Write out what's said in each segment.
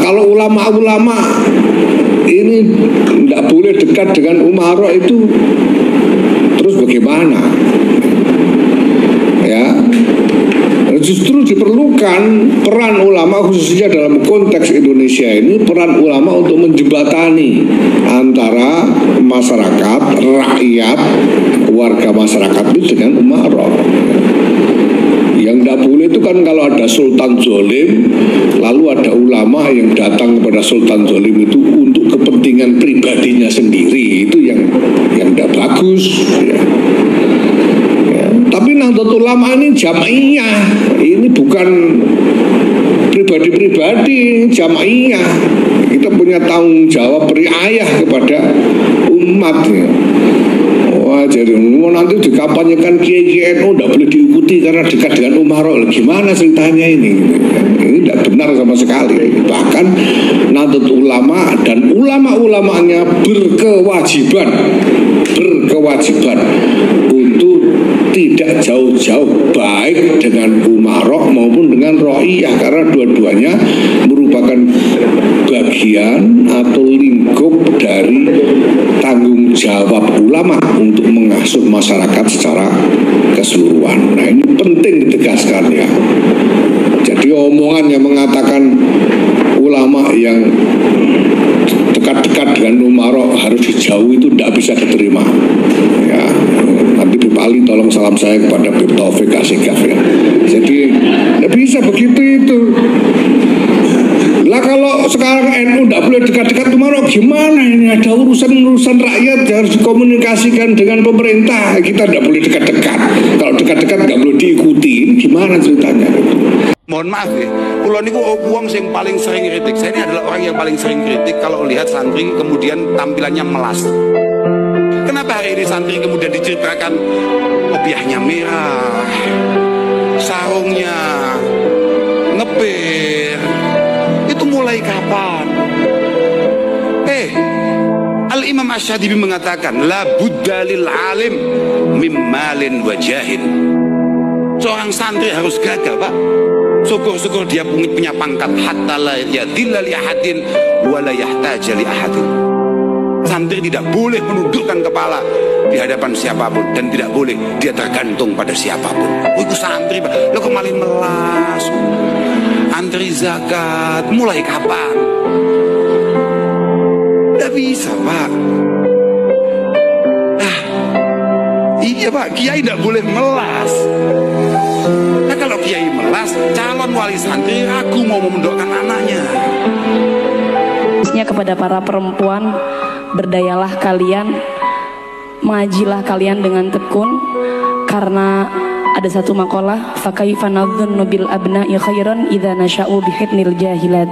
kalau ulama-ulama ini tidak boleh dekat dengan umara itu, terus bagaimana? Ya, justru diperlukan peran ulama, khususnya dalam konteks Indonesia ini, peran ulama untuk menjembatani antara masyarakat, rakyat, warga masyarakat itu dengan umara. Yang tidak boleh itu kan kalau ada sultan zolim, lalu ada ulama yang datang kepada sultan zolim itu untuk kepentingan pribadinya sendiri, itu yang tidak bagus. Ya. Tapi Nahdlatul Ulama ini jamaiyah, ini bukan pribadi-pribadi, jamaiyah. Kita punya tanggung jawab riayah kepada umat. Ya. Wah, jadi nanti dikampanyekan kiai-kiai NU tidak boleh diikuti karena dekat dengan umara. Gimana ceritanya ini? Ini tidak benar sama sekali. Bahkan Nahdlatul Ulama dan ulama-ulamanya berkewajiban untuk tidak jauh-jauh baik dengan umara maupun dengan ra'iyah, karena dua-duanya merupakan bagian atau lingkup dari tanggung jawab ulama untuk mengasuh masyarakat secara keseluruhan. Nah, ini penting ditegaskan ya. Jadi omongan yang mengatakan ulama yang dekat-dekat dengan umara harus dijauhi itu tidak bisa diterima. Ya, nanti Bib Ali tolong salam saya kepada Bib Taufik Asikaf ya. Jadi tidak bisa begitu itu. Lah kalau sekarang NU tidak boleh dekat-dekat umara, gimana ini? Ada urusan rakyat harus dikomunikasikan dengan pemerintah. Kita tidak boleh dekat-dekat. Kalau dekat-dekat nggak boleh diikuti. Gimana ceritanya? Mohon maaf ya, kulo niku uang yang paling sering kritik. Saya ini adalah orang yang paling sering kritik kalau lihat santri kemudian tampilannya melas. Kenapa hari ini santri kemudian diceritakan obyahnya merah, sarungnya ngebir? Itu mulai kapan? Al-Imam Asy-Syatibi mengatakan la budda lil alim mimmalin wajahin. Seorang santri harus gagah, Pak. Syukur-syukur dia punya pangkat hatta la yadhilla li ahadin wa la yahtaja li ahadin. Santri tidak boleh menundukkan kepala di hadapan siapapun dan tidak boleh dia tergantung pada siapapun. Oh, itu santri, Pak. Lo kembali melas. Antri zakat mulai kapan? Tidak bisa, Pak. Iya, Pak, kiai tidak boleh melas. Nah, kalau kiai melas, calon wali santri ragu mau memondokkan anaknya. Kepada para perempuan, berdayalah kalian, mengajilah kalian dengan tekun, karena ada satu makalah, fakaifa nadhunnu bil abna'i khairan idza nasha'u bihitnil jahilat.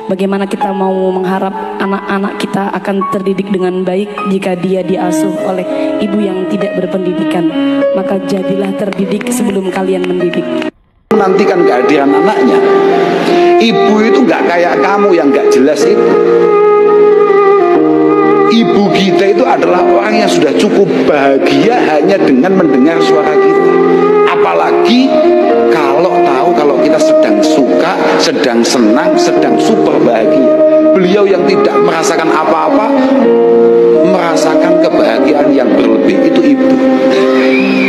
Bagaimana kita mau mengharap anak-anak kita akan terdidik dengan baik jika dia diasuh oleh ibu yang tidak berpendidikan? Maka jadilah terdidik sebelum kalian mendidik. Menantikan kehadiran anaknya. Ibu itu nggak kayak kamu yang nggak jelas itu. Ibu kita itu adalah orang yang sudah cukup bahagia hanya dengan mendengar suara kita. Apalagi kalau tahu kalau kita sedang suka, sedang senang, sedang super bahagia. Beliau yang tidak merasakan apa-apa, merasakan kebahagiaan yang berlebih, itu ibu.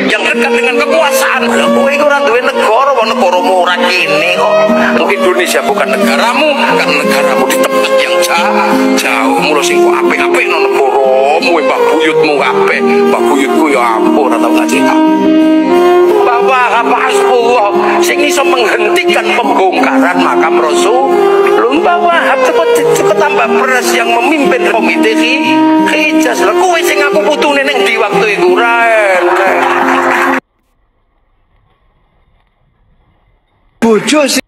Yang dekat dengan kekuasaan. Kalau kowe iku ora duwe negara, negara murah kene kok. Indonesia bukan negaramu, kan negaramu di tempat yang jauh. Mula sing kok apik-apik nang negaramu, mbah buyutmu apik. Mbah buyutku ya ampun ora tau ngaji. Bahwa Hasbullah sing iso menghentikan pembongkaran makam Rasul. Mbah Wahab cukup tambah beras yang memimpin komite Hijaz. Lah kowe sing aku putune ning di waktu iku ra enak. Bojo sih.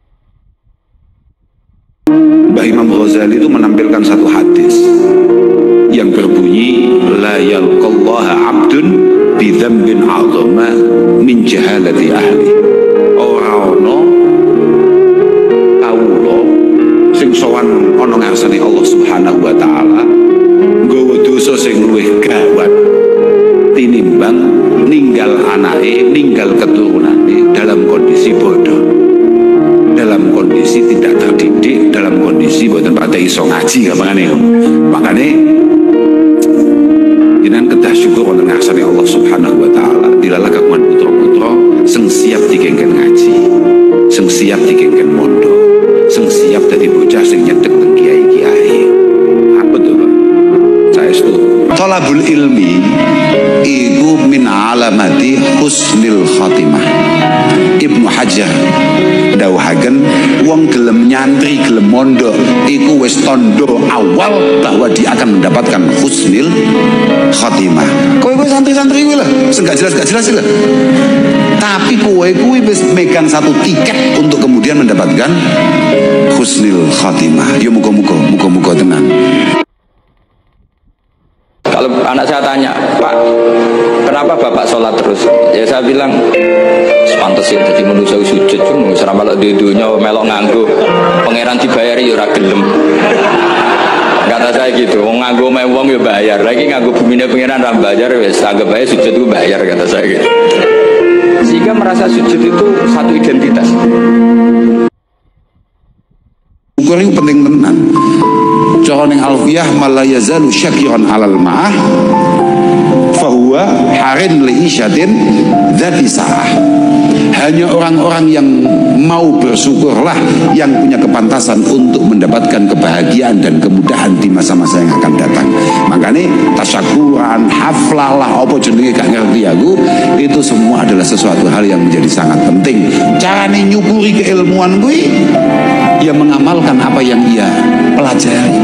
Mbah Imam Ghazali itu menampilkan satu hadis yang berbunyi la yalqallaha 'abdun bi dzambin 'azama min jahalati ahli. Ora ono kawula sing sowan ana ngarsane Allah Subhanahu wa taala nggawa dosa sing luwih gawat tinimbang ninggal anake, ninggal keturunane dalam kondisi bodoh, dalam kondisi tidak terdidik, dalam kondisi bodoh Subhanahu wa taala. Dilalah kagungan putra-putra sing siap dikengken ngaji, sing siap dikengken mondok, sing siap dadi bocah sing nyedhek teng kiai-kiai. Apa tuh, Pak? Saya itu talabul ilmi iku min alamati husnil khatimah. Ibnu Hajar dawuhaken wong gelem nyantri gelem mondok iku wis tondo awal bahwa dia akan mendapatkan husnil khatimah. Kowe santri-santri kuwi lho, sing gak jelas lho. Tapi kowe kuwi wis megang satu tiket untuk kemudian mendapatkan husnil khatimah. Ya muga-muga tenan. Kalau anak saya tanya, Pak, kenapa Bapak sholat terus? Ya saya bilang, pantes ya jadi manusia sujud cuma selama melok di dunia melok nganggo pangeran dibayari ya ora gelem. Kata saya gitu, wong nganggo mewong ya bayar, lagi nganggo bumine pangeran ra bayar wis anggap ae sujud itu bayar, kata saya gitu. Sehingga merasa sujud itu satu identitas. Ukur itu penting tenan. Cara ning alfiyah malayazalu syakiran alal ma'ah fahuwa harin liisyatin dzati sa'ah. Hanya orang-orang yang mau bersyukurlah yang punya kepantasan untuk mendapatkan kebahagiaan dan kemudahan di masa-masa yang akan datang. Makanya tasyakuran, haflah lah, apa jenenge gak ngerti aku, itu semua adalah sesuatu hal yang menjadi sangat penting. Carane nyukuri keilmuan gue ya mengamalkan apa yang ia pelajari,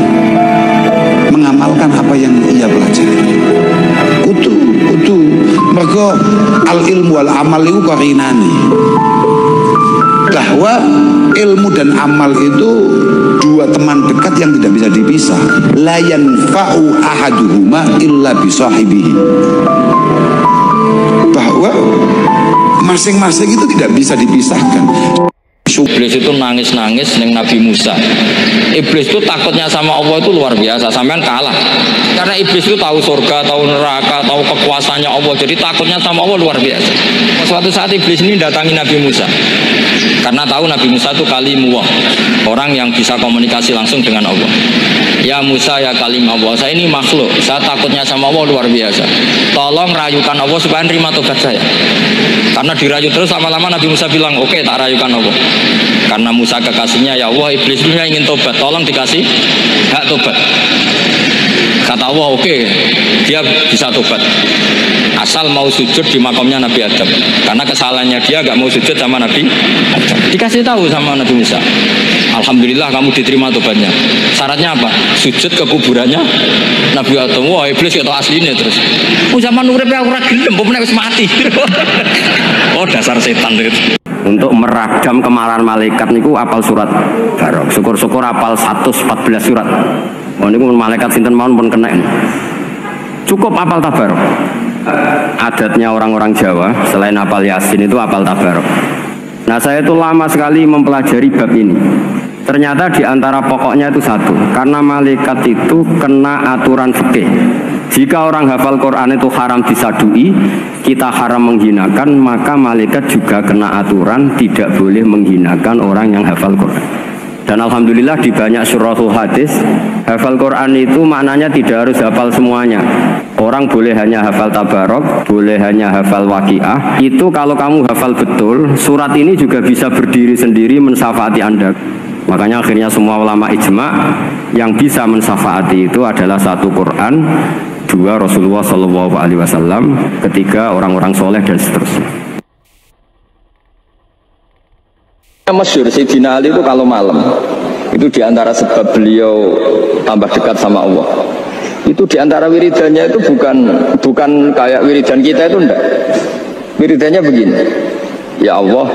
mengamalkan apa yang ia pelajari. Kutu mergo al ilmu wal amal itu qarinani, bahwa ilmu dan amal itu dua teman dekat yang tidak bisa dipisah. La yanfa'u ahaduhuma illa bisahibihi, bahwa masing-masing itu tidak bisa dipisahkan. Iblis itu nangis-nangis neng Nabi Musa. Iblis itu takutnya sama Allah itu luar biasa, sampean kalah. Karena iblis itu tahu surga, tahu neraka, tahu kekuasaannya Allah. Jadi takutnya sama Allah luar biasa. Suatu saat iblis ini datangi Nabi Musa. Karena tahu Nabi Musa itu kalimullah, orang yang bisa komunikasi langsung dengan Allah. Ya Musa, ya kalim Allah, saya ini makhluk, saya takutnya sama Allah luar biasa. Tolong rayukan Allah supaya nerima tobat saya. Karena dirayu terus lama-lama Nabi Musa bilang, oke, tak rayukan Allah. Karena Musa kekasihnya, ya Allah, iblis punya ingin tobat, tolong dikasih hak tobat. Kata Allah, oke, dia bisa tobat asal mau sujud di makamnya Nabi Adam. Karena kesalahannya dia gak mau sujud sama Nabi Adam. Dikasih tahu sama Nabi Musa, alhamdulillah kamu diterima tobatnya. Syaratnya apa? Sujud ke kuburannya Nabi Adam. Wah, iblis gak tau aslinya terus. Zaman urip aku ora gelem, pomene wis mati. Oh, dasar setan itu. Untuk meradam kemarahan malaikat niku apal surat Barok. Syukur-syukur apal 114 surat. Oh niku malaikat sinten mawon pun kena. Cukup apal Tabarok. Adatnya orang-orang Jawa selain apal Yasin itu apal Tabarok. Nah, saya itu lama sekali mempelajari bab ini. Ternyata di antara pokoknya itu satu, karena malaikat itu kena aturan fikih. Jika orang hafal Quran itu haram disadui, kita haram menghinakan, maka malaikat juga kena aturan tidak boleh menghinakan orang yang hafal Quran. Dan alhamdulillah di banyak syurahul hadis, hafal Quran itu maknanya tidak harus hafal semuanya. Orang boleh hanya hafal Tabarok, boleh hanya hafal Waqiah. Itu kalau kamu hafal betul, surat ini juga bisa berdiri sendiri mensyafaati Anda. Makanya akhirnya semua ulama ijma yang bisa mensyafaati itu adalah satu Quran, dua Rasulullah SAW, ketiga orang-orang soleh dan seterusnya. Masyhur Sayyidina Ali itu kalau malam itu diantara sebab beliau tambah dekat sama Allah. Itu diantara wiridannya itu bukan kayak wiridan kita itu enggak. Wiridannya begini. Ya Allah,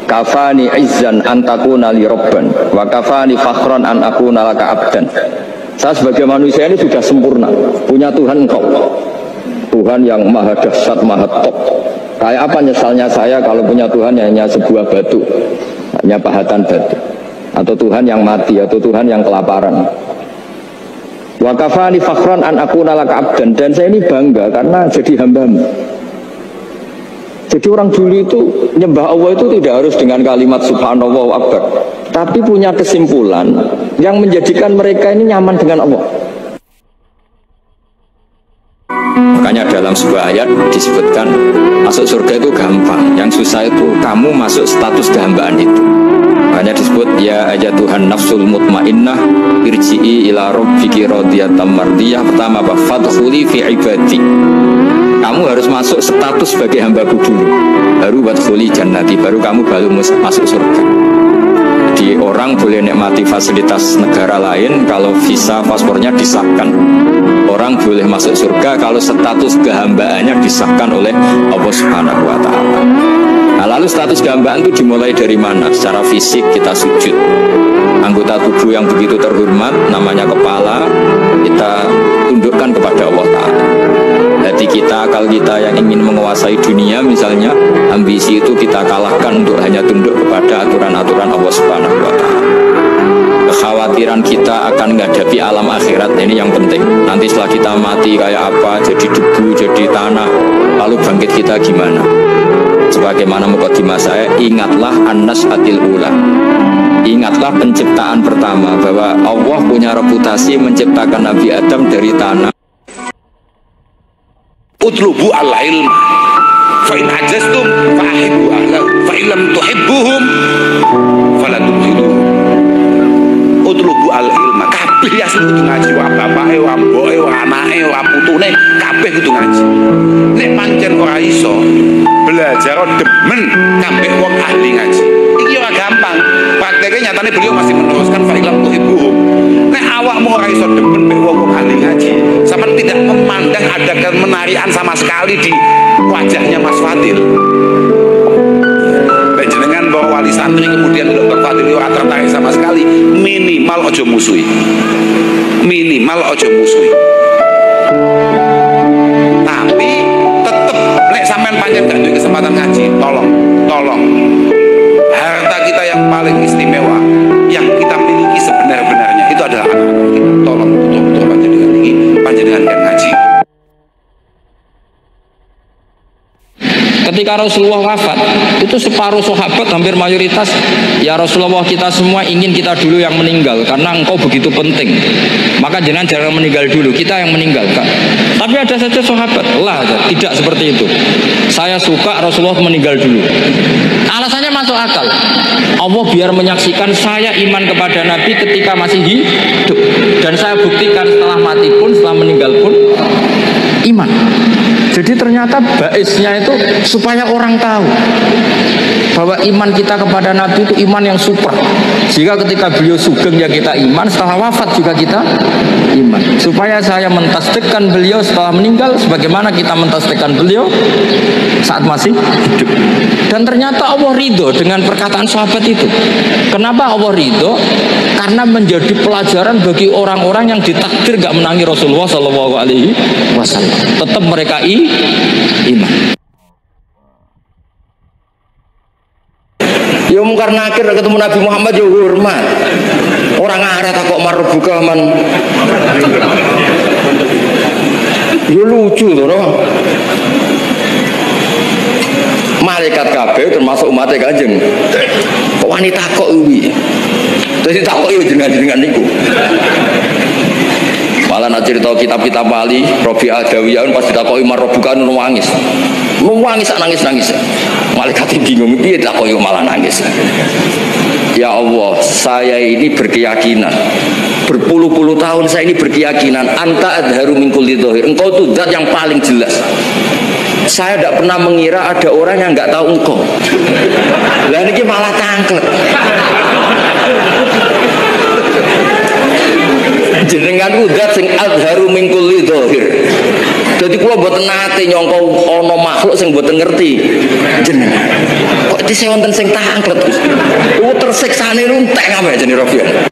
kafani izzan an takuna li rabban wa kafani fakhran an akuna laka abdan. Saya sebagai manusia ini sudah sempurna, punya Tuhan engkau, Tuhan yang maha dahsyat, maha top. Kayak apa nyesalnya saya kalau punya Tuhan yang hanya sebuah batu, hanya pahatan batu, atau Tuhan yang mati, atau Tuhan yang kelaparan. Wa kafani fakhran an akuna laka abdan, dan saya ini bangga karena jadi hamba-Mu. Jadi orang dulu itu nyembah Allah itu tidak harus dengan kalimat subhanallah wa akbar, tapi punya kesimpulan yang menjadikan mereka ini nyaman dengan Allah. Makanya dalam sebuah ayat disebutkan masuk surga itu gampang, yang susah itu kamu masuk status kehambaan itu. Hanya disebut ya aja Tuhan nafsul mutmainnah irji'i ila rabbiki radiyatan mardiyah. Pertama apa? Fadkhuli fi ibadi. Kamu harus masuk status sebagai hambaku dulu, baru wadkhuli jannati, baru kamu masuk surga. Jadi orang boleh nikmati fasilitas negara lain kalau visa paspornya disahkan. Orang boleh masuk surga kalau status kehambaannya disahkan oleh Allah Subhanahu wa Ta'ala. Nah, lalu status kehambaan itu dimulai dari mana? Secara fisik kita sujud. Anggota tubuh yang begitu terhormat namanya kepala kita tundukkan kepada Allah Ta'ala. Hati kita, akal kita yang ingin menguasai dunia misalnya, ambisi itu kita kalahkan untuk hanya tunduk kepada aturan-aturan Allah Subhanahu wa Ta'ala. Kekhawatiran kita akan menghadapi alam akhirat, ini yang penting. Nanti setelah kita mati kayak apa, jadi debu, jadi tanah, lalu bangkit kita gimana? Sebagaimana mukadimah saya, ingatlah an-nas'atil ula. Ingatlah penciptaan pertama, bahwa Allah punya reputasi menciptakan Nabi Adam dari tanah. Utlubu al-ilm fa in ajaztum fa ahibbu ahlahu fa in lam tuhibbuhum fala tudkhiluhum. Utlubu al-ilma, kabeh ya sing kudu ngaji, wa bapake, wa mboke, wa anake, wa putune, kabeh kudu ngaji. Nek pancen ora iso belajar demen kabeh wong ahli ngaji. Iki ora gampang. Prakteknya nyatane beliau masih meneruskan fa in lam tuhibbuhum. Nek awakmu ora iso demen mek wong ahli ngaji, sampean tidak memandang ada kemenarian sama sekali di wajahnya Mas Fadil. Jenengan bawa wali santri kemudian Dr. Fadil ora tertarik sama sekali, minimal ojo musuhi. Minimal ojo musuhi. Tapi tetep nek sampean pancen gak duwe kesempatan ngaji, tolong. Harta kita yang paling istimewa, yang kita miliki sebenar-benarnya itu adalah anak-anak kita. Tolong betul-betul panjenengan ini, panjenengan yang ngaji. Ketika Rasulullah wafat, itu separuh sahabat hampir mayoritas, ya Rasulullah kita semua ingin kita dulu yang meninggal karena engkau begitu penting. Maka jangan meninggal dulu, kita yang meninggalkan. Tapi ada saja sahabat, tidak seperti itu. Saya suka Rasulullah meninggal dulu. Alasannya masuk akal. Allah biar menyaksikan saya iman kepada Nabi ketika masih hidup, dan saya buktikan setelah mati pun, setelah meninggal pun iman. Jadi ternyata baisnya itu supaya orang tahu bahwa iman kita kepada Nabi itu iman yang super. Jika ketika beliau sugeng ya kita iman, setelah wafat juga kita iman. Supaya saya mentasdikkan beliau setelah meninggal sebagaimana kita mentasdikkan beliau saat masih hidup. Dan ternyata Allah ridho dengan perkataan sahabat itu. Kenapa Allah ridho? Karena menjadi pelajaran bagi orang-orang yang ditakdir gak menangi Rasulullah SAW. Tetap mereka iman. Ya mungkar nakir ketemu Nabi Muhammad ya hormat. Orang arah takok marbuka man. Ya lucu tuh, no? Malaikat kabeh termasuk umat Kanjeng. Kok wanita kok uwi. Jadi takok yo jenengan niku. Malah nak cerita kitab-kitab wali, Robi Adawiyah pas ditakoki marbuka nangis. Nangis nangis. Malaikat bingung piye takoki malah nangis. Ya Allah, saya ini berkeyakinan, berpuluh-puluh tahun saya ini berkeyakinan anta adharu min kulli dhahir. Engkau itu zat yang paling jelas. Saya tidak pernah mengira ada orang yang nggak tahu engkau. Lah niki malah tangklet. Jenengan udat sing adharu min kulli dhahir. Dadi kula mboten nate nyangka ana makhluk sing mboten ngerti jenengan. Kok dise wonten sing tangklet. Tersiksane runtek apa jenenge Rofian.